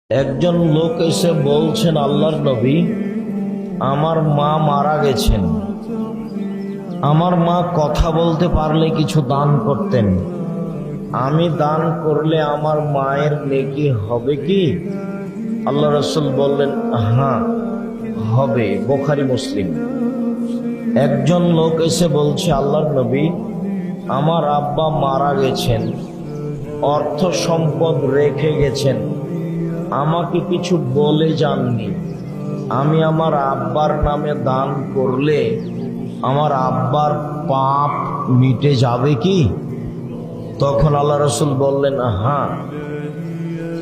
একজন লোক এসে বলছেন, আল্লাহর নবী, আমার মা মারা গেছেন, আমার মা কথা বলতে পারলে কিছু দান করতেন, আমি দান করলে আমার মায়ের নেকি হবে কি? আল্লাহ রাসূল বললেন, হ্যাঁ হবে। বুখারী মুসলিম। একজন লোক এসে বলছে, আল্লাহর নবী, আমার আব্বা মারা গেছেন, অর্থ সম্পদ রেখে গেছেন, আমাকে কিছু বলে যাননি, আমি আমার আব্বার নামে দান করলে আমার আব্বার পাপ মিটে যাবে কি? তখন আল্লাহ রাসূল বললেন, হ্যাঁ।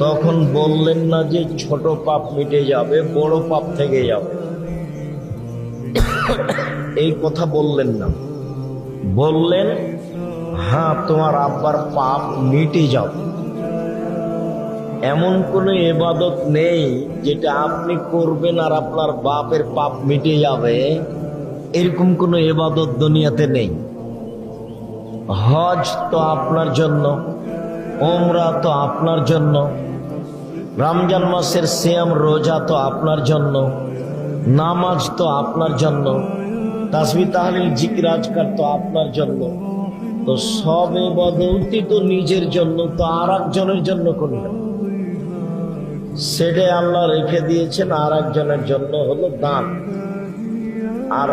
তখন বললেন না যে ছোট পাপ মিটে যাবে, বড় পাপ থেকে যাবে, এই কথা বললেন না। বললেন, হ্যাঁ, তোমার আব্বার পাপ মিটে যাবে। এমন কোন ইবাদত নেই যেটা আপনি করবেন আর আপনার বাপের পাপ মিটে যাবে, এরকম কোন ইবাদত দুনিয়াতে নেই। হজ তো আপনার জন্য, ওমরা তো আপনার জন্য, রমজান মাসের সিয়াম রোজা তো আপনার জন্য, নামাজ তো আপনার জন্য, তাসবিহ তাহলিল জিকির আজকার তো আপনার জন্য। তো সব ইবাদতই তো নিজের জন্য, তো আর একজনের জন্য করবেন, সেটাই আল্লাহ রেখে দিয়েছেন আর একজনের জন্য, হলো দান। আর